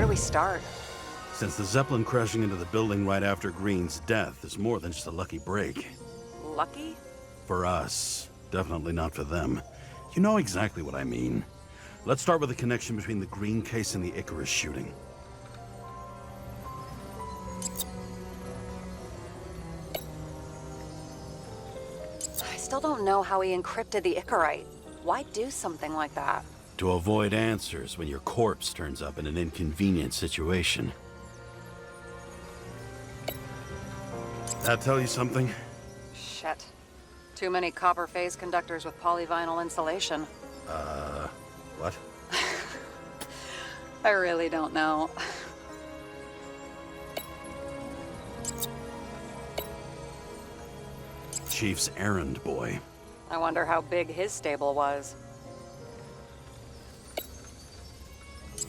do we start? Since the Zeppelin crashing into the building right after Green's death is more than just a lucky break. Lucky? For us. Definitely not for them. You know exactly what I mean. Let's start with the connection between the Green case and the Icarus shooting. I still don't know how he encrypted the Icarite. Why do something like that? To avoid answers when your corpse turns up in an inconvenient situation. That tell you something? Shit. Too many copper phase conductors with polyvinyl insulation. What? I really don't know. Chief's errand boy. I wonder how big his stable was.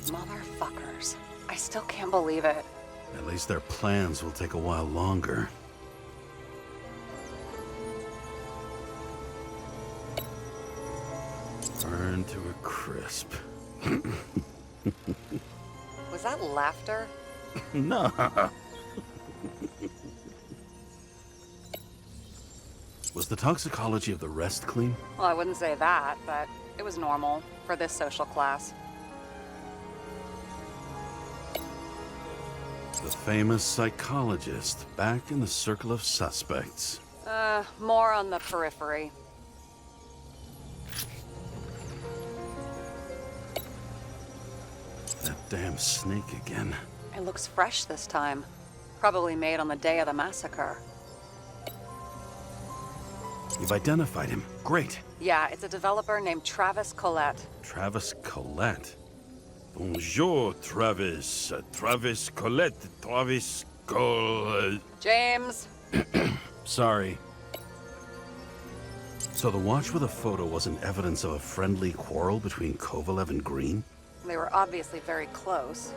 Motherfuckers. I still can't believe it. At least their plans will take a while longer. Burn to a crisp. Was that laughter? No. Was the toxicology of the rest clean? Well, I wouldn't say that, but it was normal for this social class. The famous psychologist back in the circle of suspects. More on the periphery. That damn snake again. It looks fresh this time. Probably made on the day of the massacre. You've identified him. Great. Yeah, it's a developer named Travis Collette. Travis Collette. Bonjour, Travis. Travis Collette. Travis Collette. James! Sorry. So the watch with a photo wasn't evidence of a friendly quarrel between Kovalev and Green? They were obviously very close.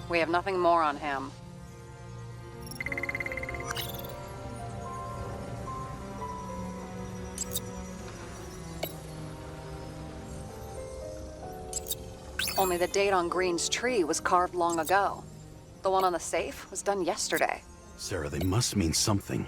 We have nothing more on him. Only the date on Green's tree was carved long ago. The one on the safe was done yesterday. Sarah, they must mean something.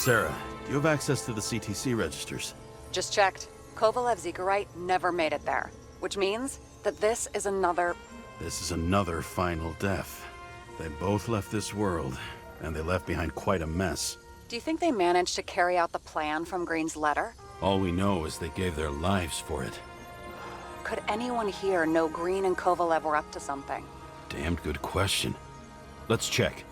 Sarah, do you have access to the CTC registers? Just checked. Kovalev's Gigabyte never made it there, which means that this is another... This is another final death. They both left this world, and they left behind quite a mess. Do you think they managed to carry out the plan from Green's letter? All we know is they gave their lives for it. Could anyone here know Green and Kovalev were up to something? Damned good question. Let's check.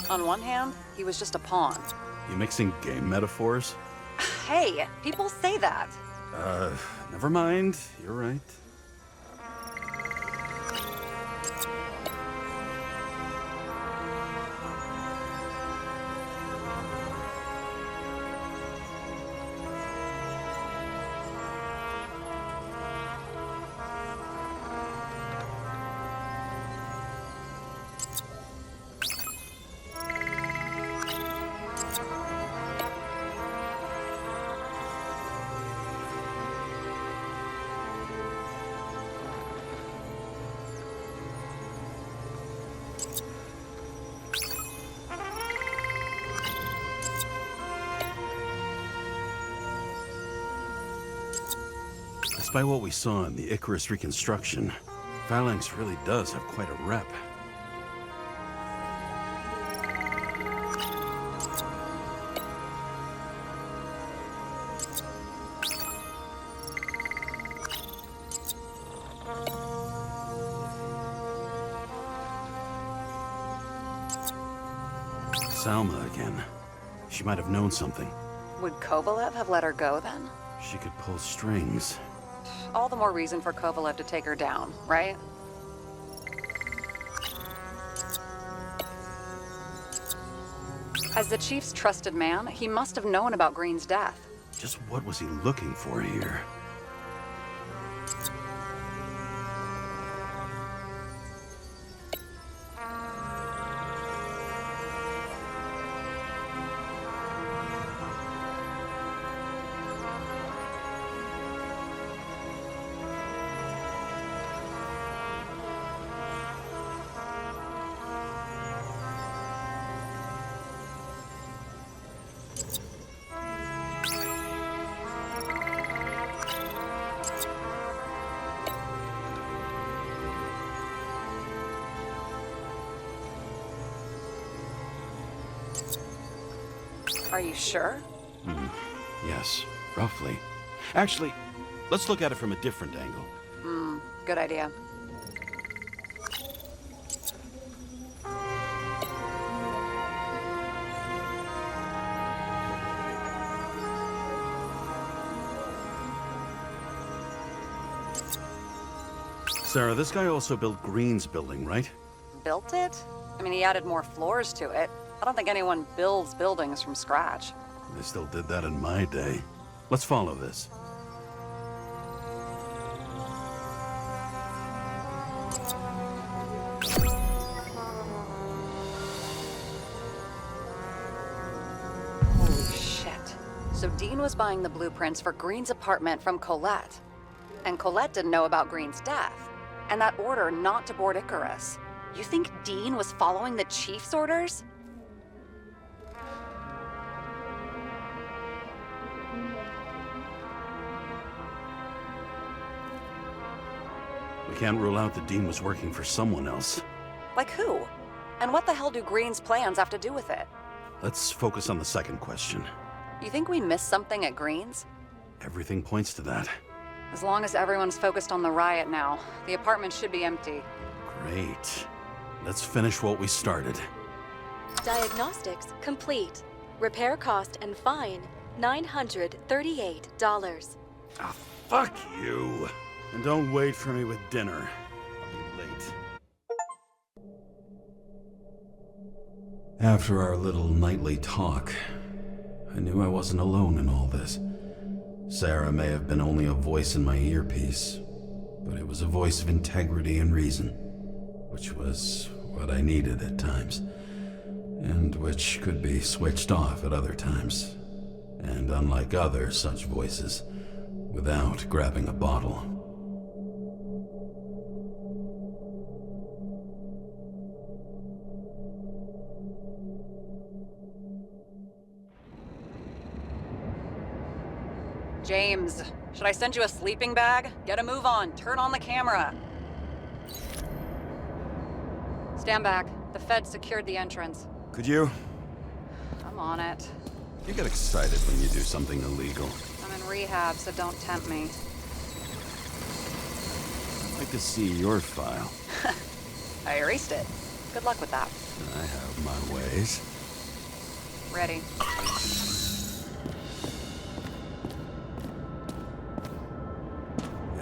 On one hand, he was just a pawn. You mixing game metaphors? Hey, people say that. Never mind. You're right. Despite what we saw in the Icarus reconstruction, Phalanx really does have quite a rep. Salma again. She might have known something. Would Kovalev have let her go then? She could pull strings. All the more reason for Kovalev to take her down, right? As the chief's trusted man, he must have known about Green's death. Just what was he looking for here? Are you sure? Yes, roughly. Actually, let's look at it from a different angle. Good idea. Sarah, this guy also built Green's building, right? Built it? I mean, he added more floors to it. I don't think anyone builds buildings from scratch. They still did that in my day. Let's follow this. Holy shit. So Dean was buying the blueprints for Green's apartment from Colette. And Colette didn't know about Green's death. And that order not to board Icarus. You think Dean was following the chief's orders? We can't rule out that Dean was working for someone else. Like who? And what the hell do Green's plans have to do with it? Let's focus on the second question. You think we missed something at Green's? Everything points to that. As long as everyone's focused on the riot now, the apartment should be empty. Great. Let's finish what we started. Diagnostics complete. Repair cost and fine, $938. Ah, fuck you! And don't wait for me with dinner. I'll be late. After our little nightly talk, I knew I wasn't alone in all this. Sarah may have been only a voice in my earpiece, but it was a voice of integrity and reason, which was what I needed at times, and which could be switched off at other times, and unlike other such voices, without grabbing a bottle. James, should I send you a sleeping bag? Get a move on. Turn on the camera. Stand back. The Fed secured the entrance. Could you? I'm on it. You get excited when you do something illegal. I'm in rehab, so don't tempt me. I'd like to see your file. I erased it. Good luck with that. I have my ways. Ready.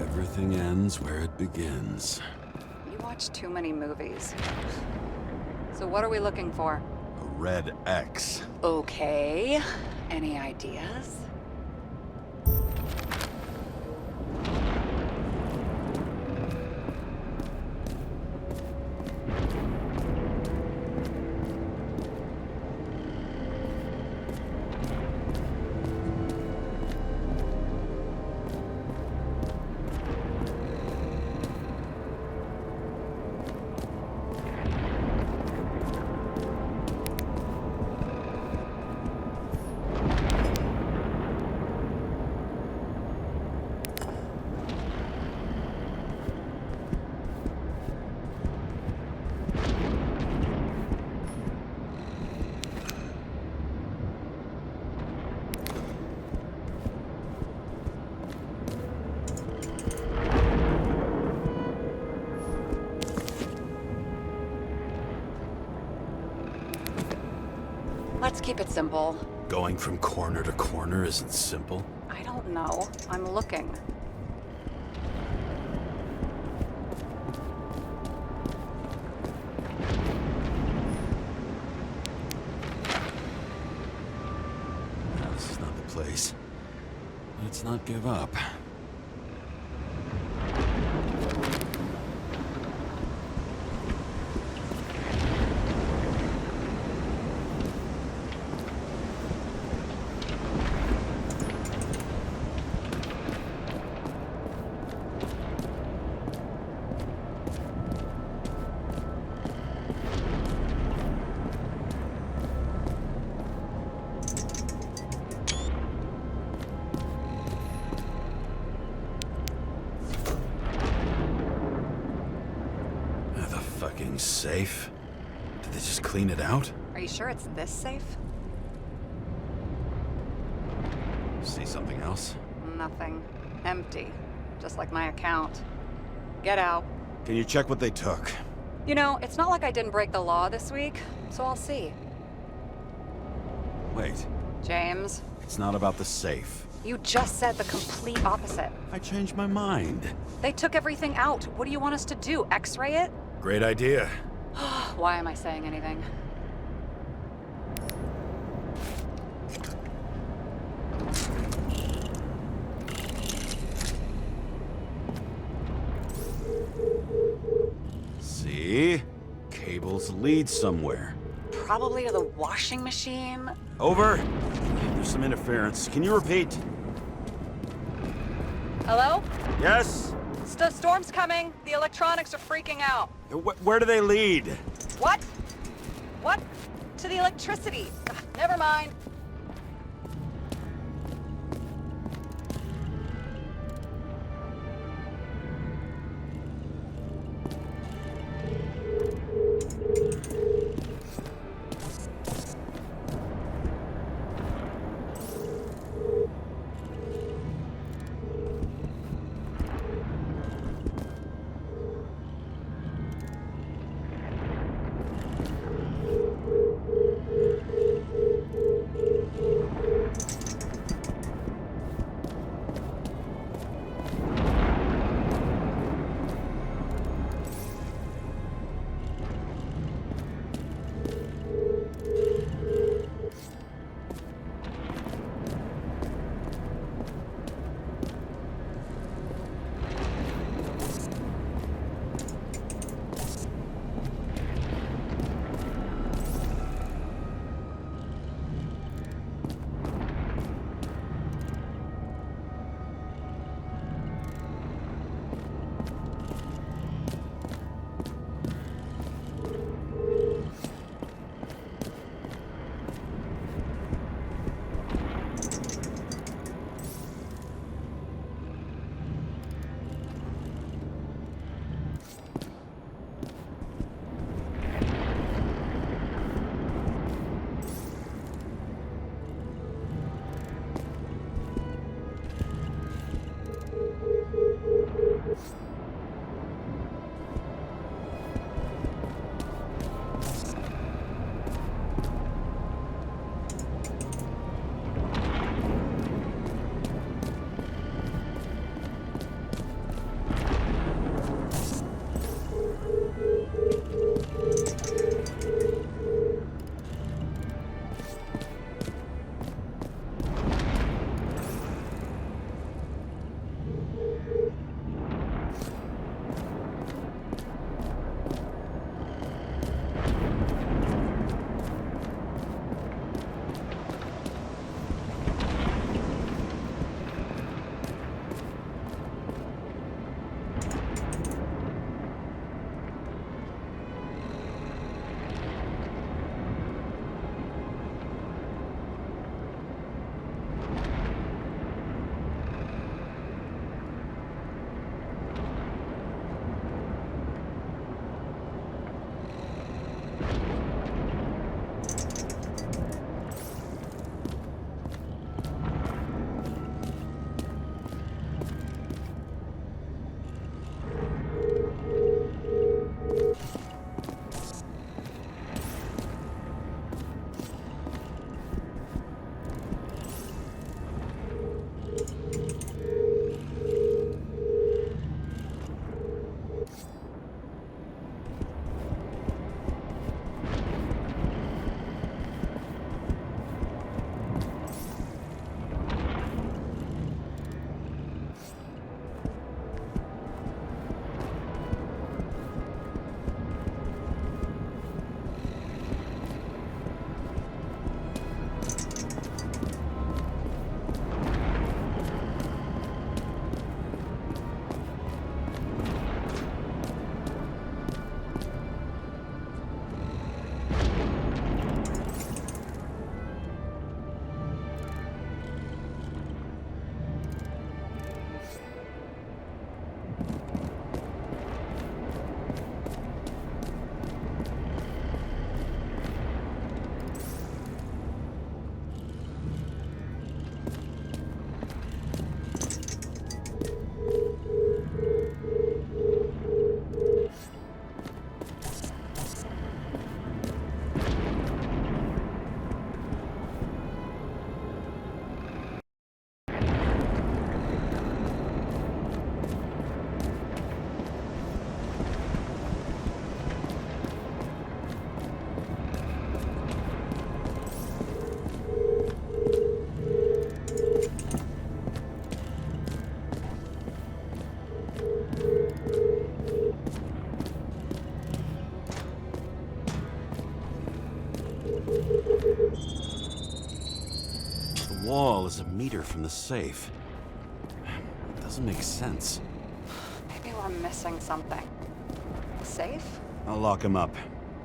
Everything ends where it begins. You watch too many movies. So what are we looking for? A red X. Okay. Any ideas? Let's keep it simple. Going from corner to corner isn't simple. I don't know. I'm looking. No, this is not the place. Let's not give up. Safe? Did they just clean it out? Are you sure it's this safe? See something else? Nothing. Empty. Just like my account. Get out. Can you check what they took? You know, it's not like I didn't break the law this week, so I'll see. Wait. James? It's not about the safe. You just said the complete opposite. I changed my mind. They took everything out. What do you want us to do? X-ray it? Great idea. Why am I saying anything? See? Cables lead somewhere. Probably to the washing machine. Over. There's some interference. Can you repeat? Hello? Yes? Storm's coming. The electronics are freaking out. Where do they lead? What? What? To the electricity. Ugh, never mind. meter from the safe. It doesn't make sense. Maybe we're missing something. Safe? I'll lock him up.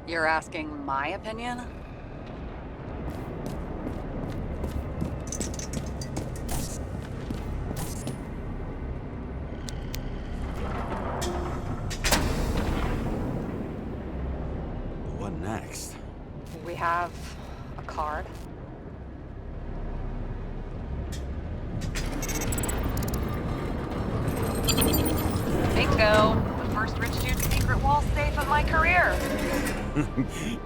You're asking my opinion? What next? We have a card. Bingo! The first rich dude's secret wall safe of my career.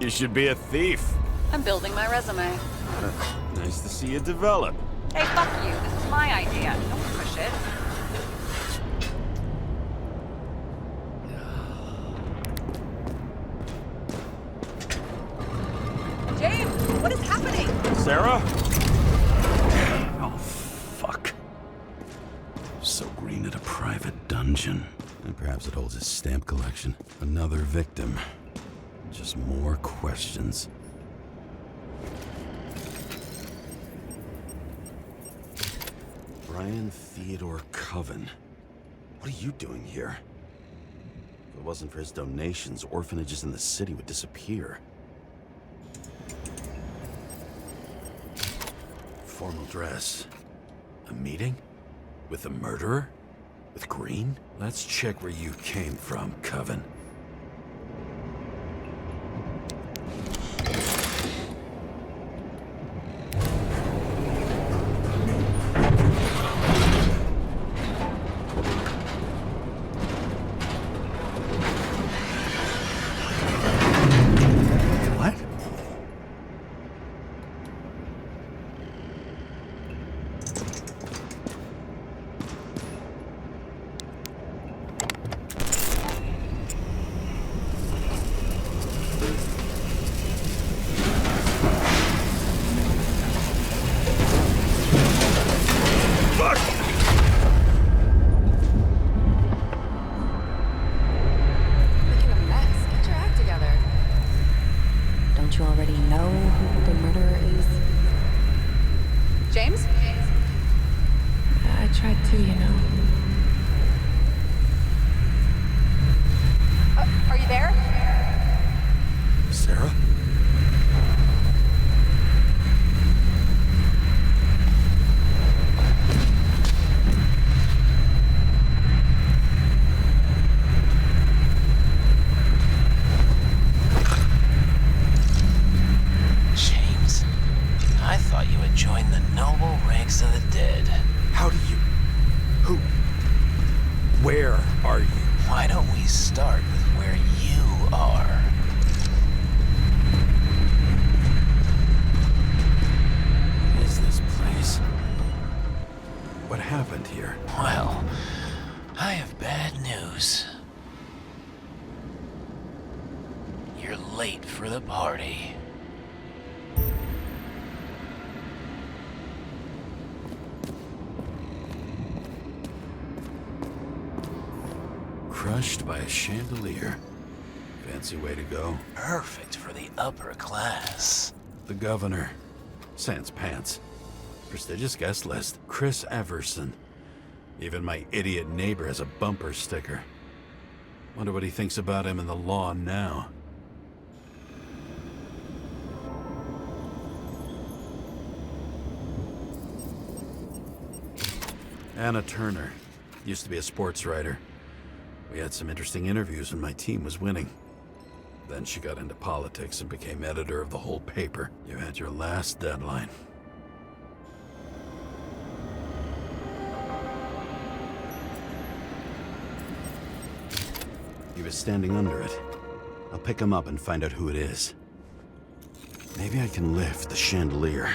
You should be a thief. I'm building my resume. Nice to see you develop. Hey, fuck you. This is my idea. Don't push it. James, what is happening? Sarah? Oh, fuck. So Green at a private dungeon. And perhaps it holds his stamp collection. Another victim. Just more questions. Brian Theodore Coven. What are you doing here? If it wasn't for his donations, orphanages in the city would disappear. Formal dress. A meeting? With a murderer? With Green? Let's check where you came from, Coven. What? Making a mess. Get your act together. Don't you already know who the murderer is? James? I tried to, you know. Are you there? Sarah? James, I thought you had joined the noble ranks of the dead. How do you... Who... Where are you? Why don't we start with where you are? What is this place? What happened here? Well, I have bad news. You're late for the party. Crushed by a chandelier. Fancy way to go. Perfect for the upper class. The governor. Sans pants. Prestigious guest list. Chris Everson. Even my idiot neighbor has a bumper sticker. Wonder what he thinks about him in the law now. Anna Turner. Used to be a sports writer. We had some interesting interviews when my team was winning. Then she got into politics and became editor of the whole paper. You had your last deadline. He was standing under it. I'll pick him up and find out who it is. Maybe I can lift the chandelier.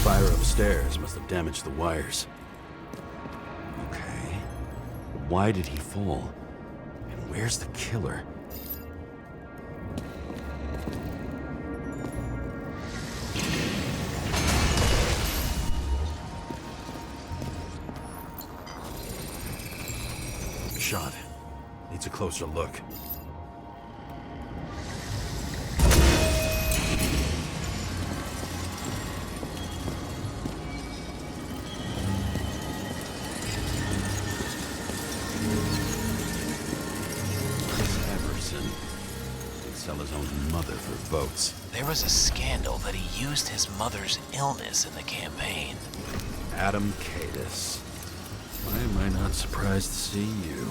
Fire upstairs must have damaged the wires. Okay. Why did he fall? And where's the killer? shot. Needs a closer look. Sell his own mother for votes. There was a scandal that he used his mother's illness in the campaign. Adam Cadis. Why am I not surprised to see you?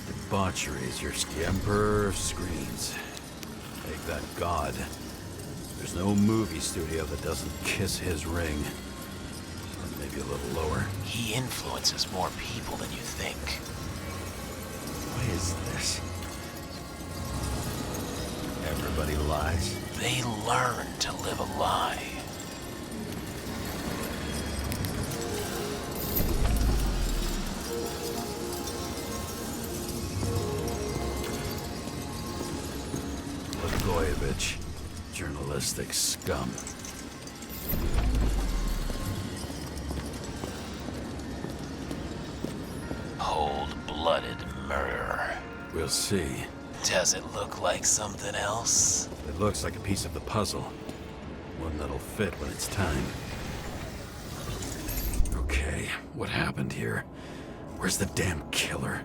Debauchery is your emperor of screens. Make that god. There's no movie studio that doesn't kiss his ring. Or maybe a little lower. He influences more people than you think. Why is this? Everybody lies. They learn to live a lie. Blagojevich, journalistic scum. Cold-blooded murder. We'll see. Does it look like something else? It looks like a piece of the puzzle. One that'll fit when it's time. Okay, what happened here? Where's the damn killer?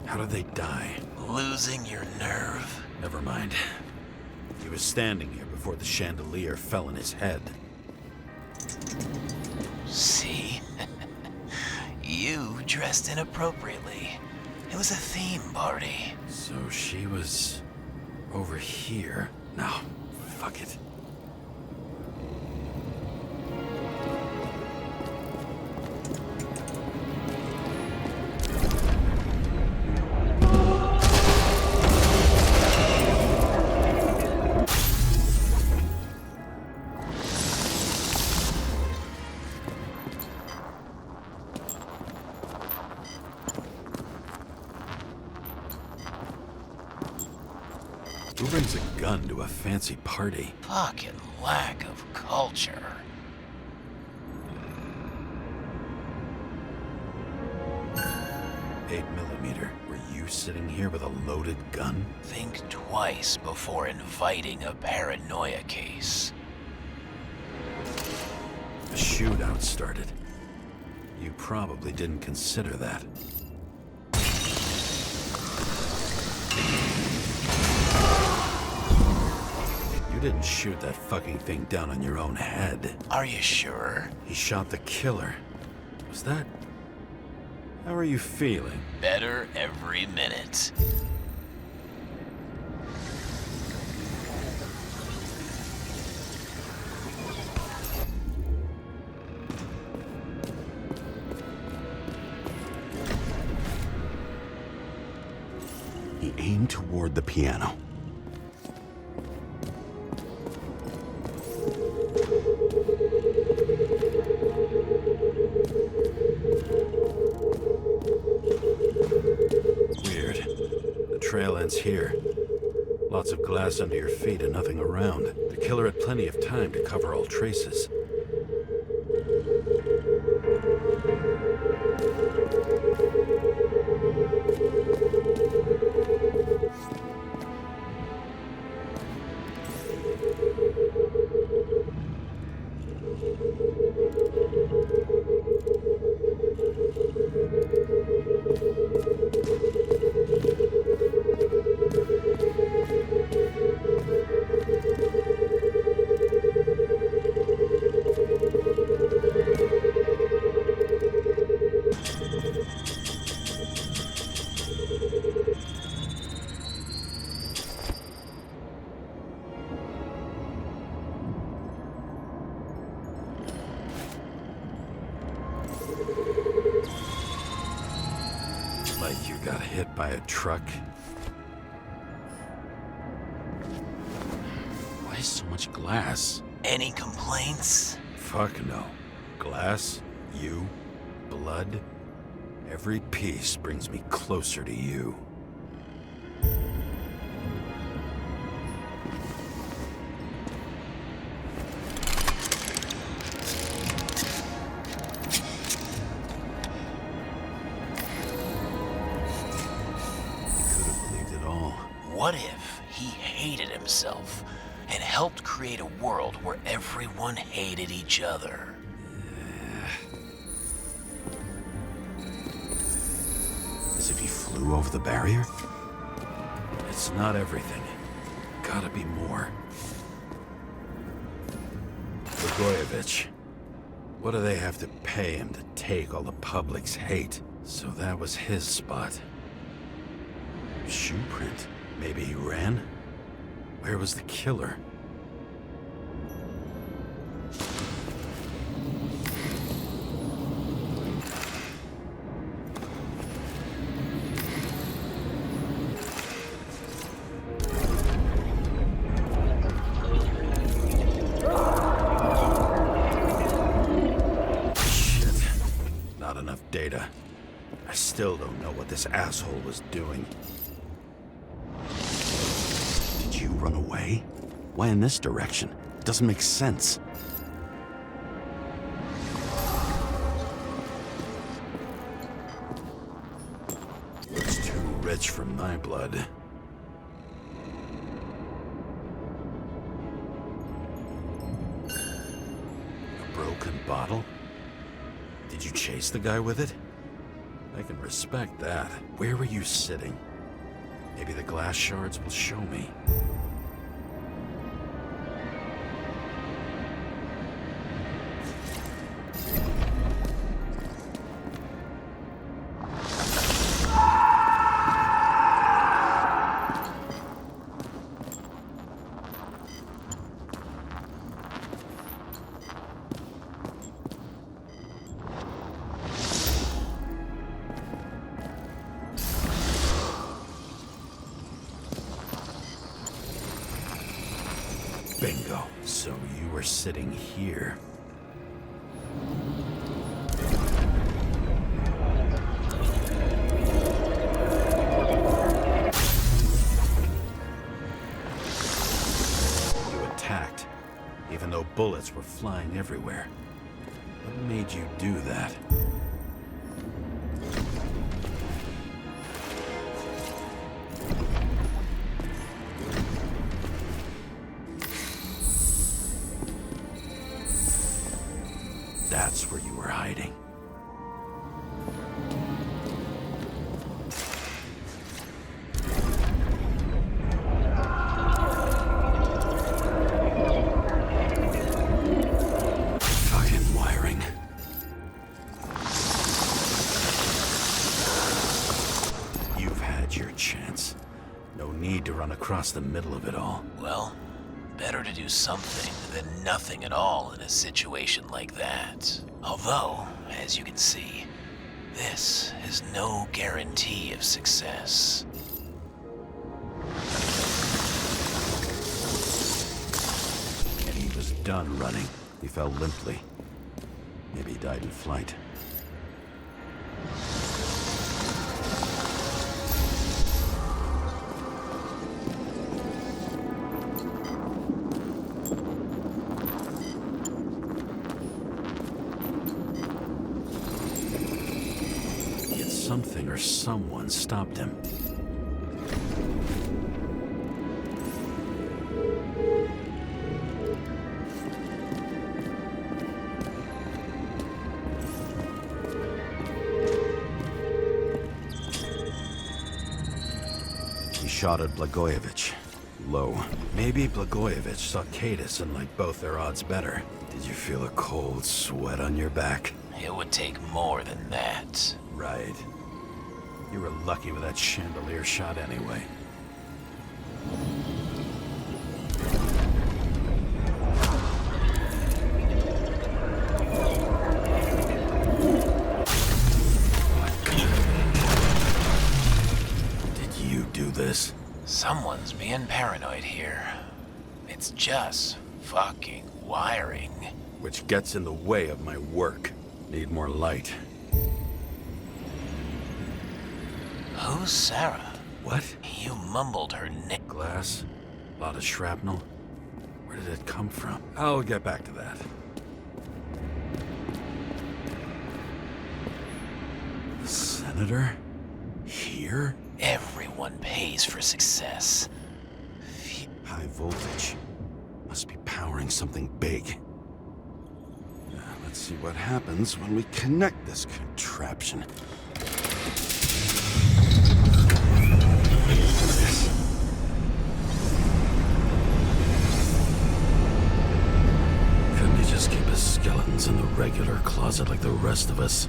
How did they die? Losing your nerve? Never mind. He was standing here before the chandelier fell on his head. See? You dressed inappropriately. It was a theme party. So she was over here. No, fuck it. Who brings a gun to a fancy party? Fucking lack of culture. .8mm. Were you sitting here with a loaded gun? Think twice before inviting a paranoia case. A shootout started. You probably didn't consider that. You didn't shoot that fucking thing down on your own head. Are you sure? He shot the killer. Was that... How are you feeling? Better every minute. He aimed toward the piano. Weird. The trail ends here. Lots of glass under your feet and nothing around. The killer had plenty of time to cover all traces. Like you got hit by a truck. Why so much glass? Any complaints? Fuck no. Glass, you, blood. Every piece brings me closer to you. What if he hated himself and helped create a world where everyone hated each other? As if he flew over the barrier? It's not everything. Gotta be more. Blagojevich. What do they have to pay him to take all the public's hate? So that was his spot. Shoe print. Maybe he ran? Where was the killer? Shit. Not enough data. I still don't know what this asshole was doing. Did you run away? Why in this direction? It doesn't make sense. It's too rich for my blood. A broken bottle? Did you chase the guy with it? I can respect that. Where were you sitting? Maybe the glass shards will show me. Bingo. So you were sitting here. You attacked, even though bullets were flying everywhere. What made you do that? That's where you were hiding. Fucking wiring. You've had your chance. No need to run across the middle of it all. Well, better to do something than nothing at all in a situation like that. Although, as you can see, this is no guarantee of success. And he was done running. He fell limply. Maybe he died in flight. Something or someone stopped him. He shot at Blagojevich. Low. Maybe Blagojevich saw Cadis and liked both their odds better. Did you feel a cold sweat on your back? It would take more than that. Right. You were lucky with that chandelier shot anyway. Did you do this? Someone's being paranoid here. It's just fucking wiring. Which gets in the way of my work. Need more light. Who's Sarah? What? You mumbled her name. Glass? A lot of shrapnel? Where did it come from? I'll get back to that. The senator? Here? Everyone everyone pays for success. High voltage. Must be powering something big. Let's see what happens when we connect this contraption. Couldn't he just keep his skeletons in the regular closet like the rest of us?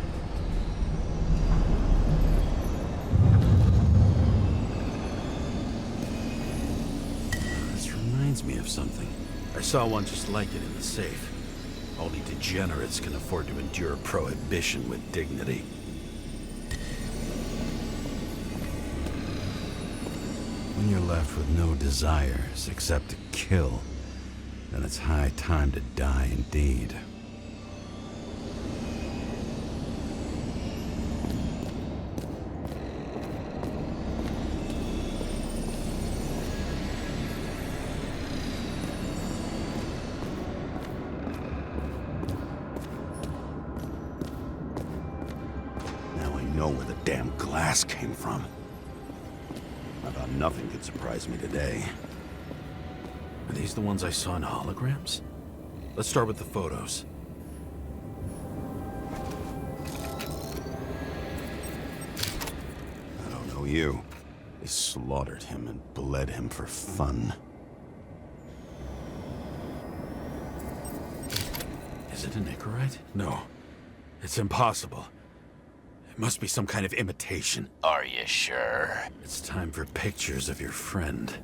This reminds me of something. I saw one just like it in the safe. Only degenerates can afford to endure prohibition with dignity. When you're left with no desires except to kill, then it's high time to die indeed. Know where the damn glass came from. I thought nothing could surprise me today. Are these the ones I saw in holograms? Let's start with the photos. I don't know you. They slaughtered him and bled him for fun. Is it an Icarite? No. It's impossible. It must be some kind of imitation. Are you sure? It's time for pictures of your friend.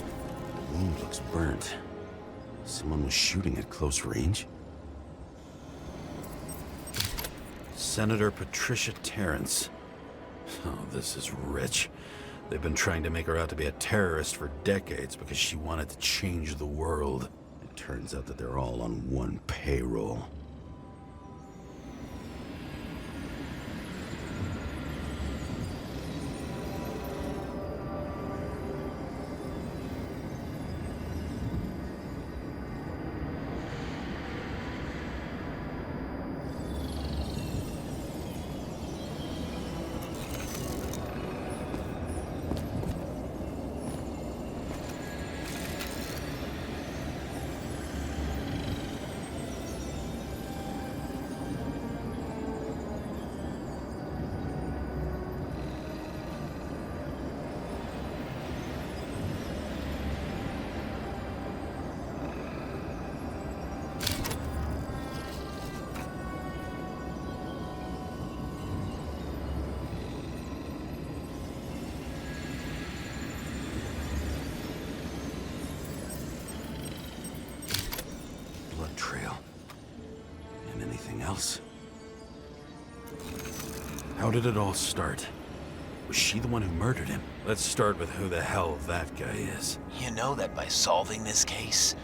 The wound looks burnt. Someone was shooting at close range. Senator Patricia Terrence. Oh, this is rich. They've been trying to make her out to be a terrorist for decades because she wanted to change the world. It turns out that they're all on one payroll. Trail. And anything else? How did it all start? Was she the one who murdered him? Let's start with who the hell that guy is. You know that by solving this case,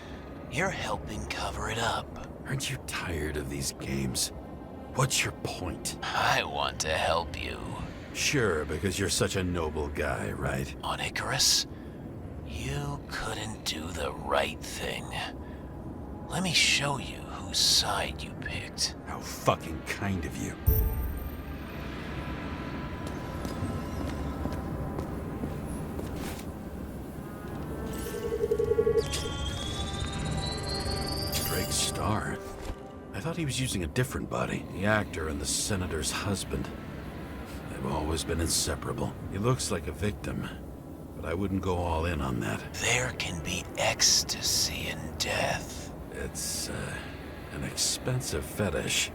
you're helping cover it up. Aren't you tired of these games? What's your point? I want to help you. Sure, because you're such a noble guy, right? On Icarus, you couldn't do the right thing. Let me show you whose side you picked. How fucking kind of you. Drake Starr? I thought he was using a different body. The actor and the senator's husband. They've always been inseparable. He looks like a victim, but I wouldn't go all in on that. There can be ecstasy in death. It's, an expensive fetish.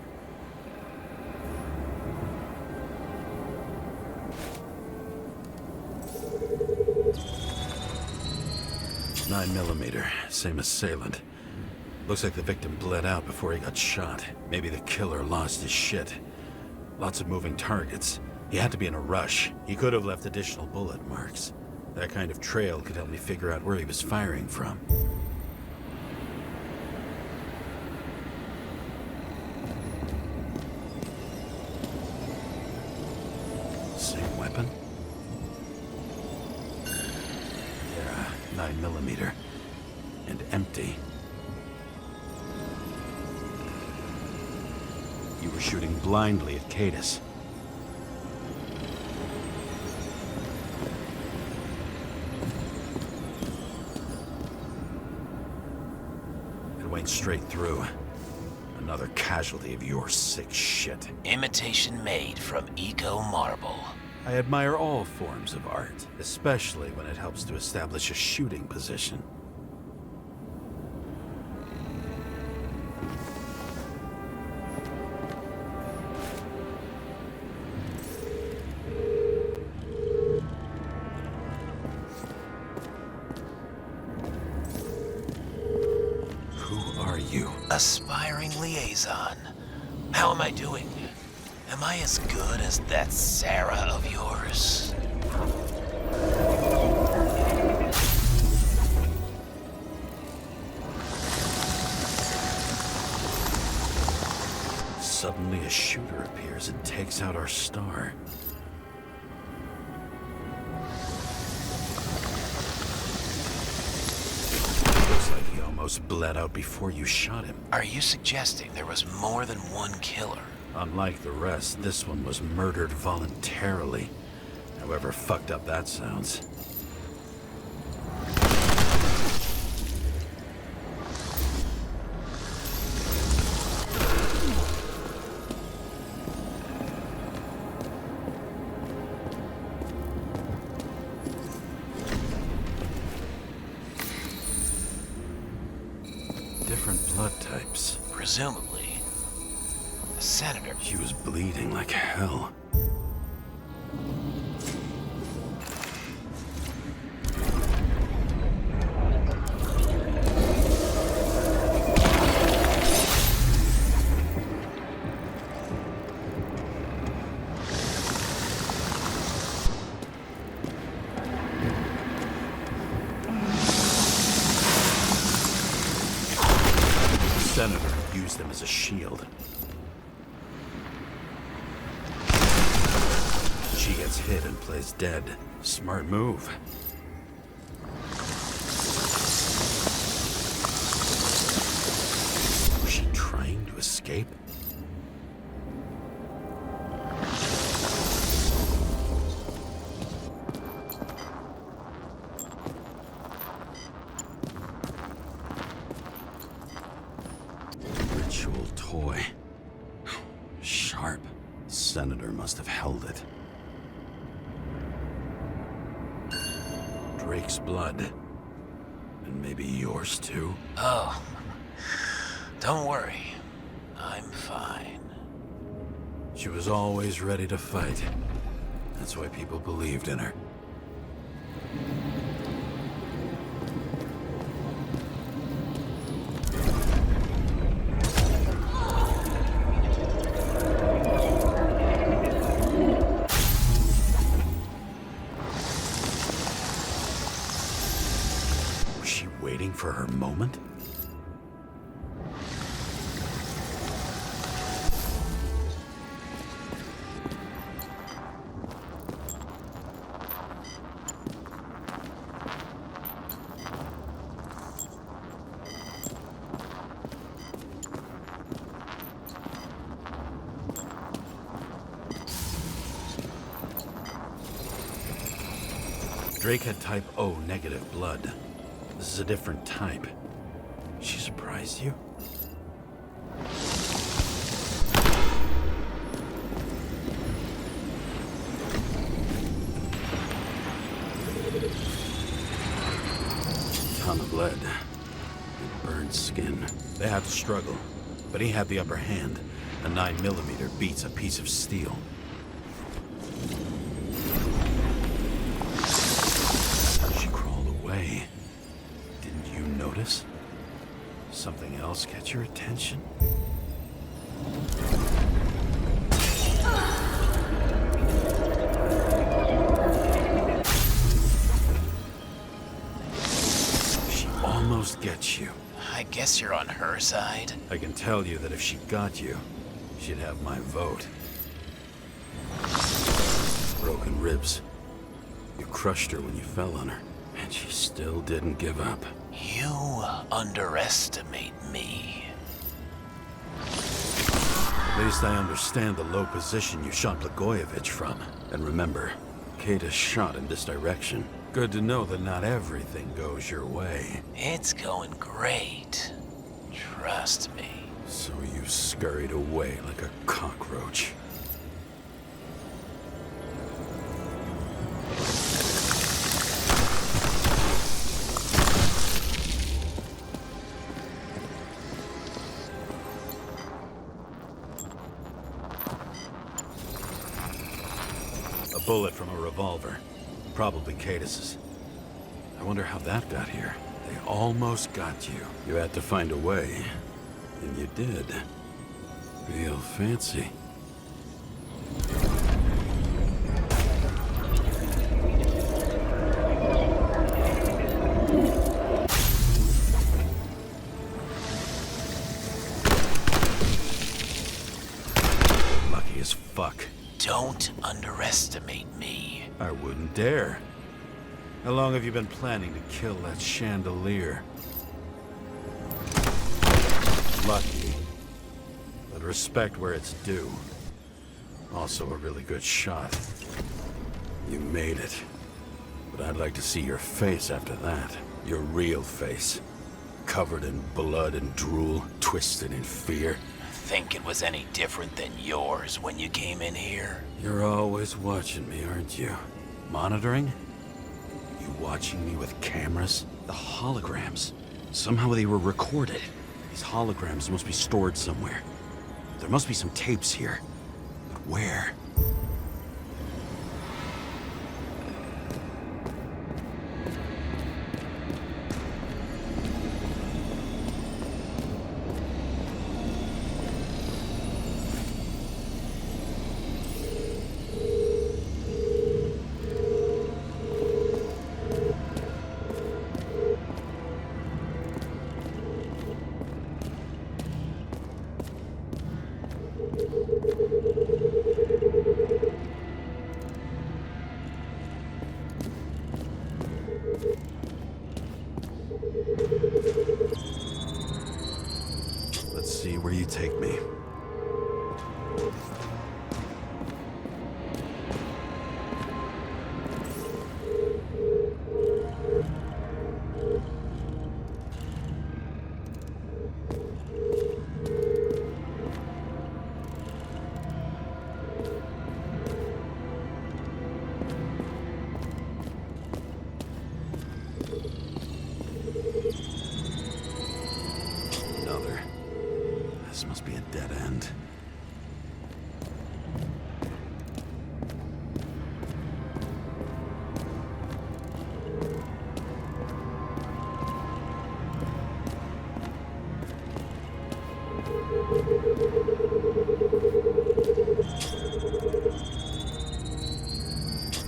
9mm, same assailant. Looks like the victim bled out before he got shot. Maybe the killer lost his shit. Lots of moving targets. He had to be in a rush. He could have left additional bullet marks. That kind of trail could help me figure out where he was firing from. Same weapon? Yeah, 9mm. And empty. shooting blindly at Cadus. It went straight through. Another casualty of your sick shit. Imitation made from eco marble. I admire all forms of art, especially when it helps to establish a shooting position. Aspiring liaison. How am I doing? Am I as good as that Sarah of yours? Suddenly a shooter appears and takes out our star. Almost bled out before you shot him. Are you suggesting there was more than one killer? Unlike the rest, this one was murdered voluntarily. However fucked up that sounds. Different blood types. Presumably, the senator. She was bleeding like hell. Senator used them as a shield. She gets hit and plays dead. Smart move. Was she trying to escape? Ritual toy. Sharp. Senator must have held it. Drake's blood. And maybe yours too? Oh, don't worry. I'm fine. She was always ready to fight. That's why people believed in her. Waiting for her moment? Drake had type O negative blood. This is a different type. She surprised you? Ton of lead. And burned skin. They had to struggle, but he had the upper hand. A 9mm beats a piece of steel. She crawled away. Didn't you notice? Something else catch your attention? She almost gets you. I guess you're on her side. I can tell you that if she got you, she'd have my vote. Broken ribs. You crushed her when you fell on her, and she still didn't give up. You underestimate me. At least I understand the low position you shot Blagojevich from. And remember, Kate is shot in this direction. Good to know that not everything goes your way. It's going great. Trust me. So you scurried away like a cockroach. A bullet from a revolver. Probably Cadis's. I wonder how that got here. They almost got you. You had to find a way. And you did. Real fancy. Lucky as fuck. Don't underestimate me. I wouldn't dare. How long have you been planning to kill that chandelier? Lucky. But respect where it's due. Also a really good shot. You made it. But I'd like to see your face after that. Your real face. Covered in blood and drool, twisted in fear. Think it was any different than yours when you came in here? You're always watching me, aren't you? Monitoring? You watching me with cameras? The holograms. Somehow they were recorded. These holograms must be stored somewhere. There must be some tapes here. But where? Let's see where you take me. This must be a dead end.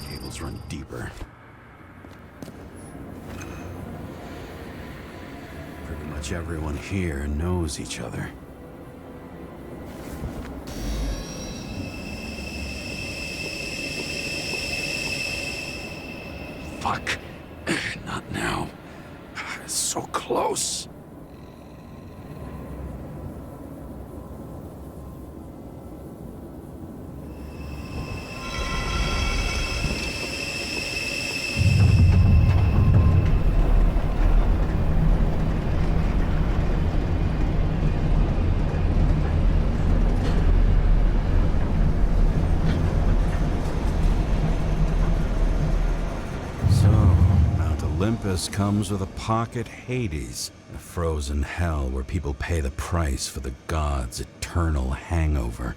Cables run deeper. Pretty much everyone here knows each other. Fuck. Not now. It's so close. Olympus comes with a pocket Hades, a frozen hell where people pay the price for the gods' eternal hangover.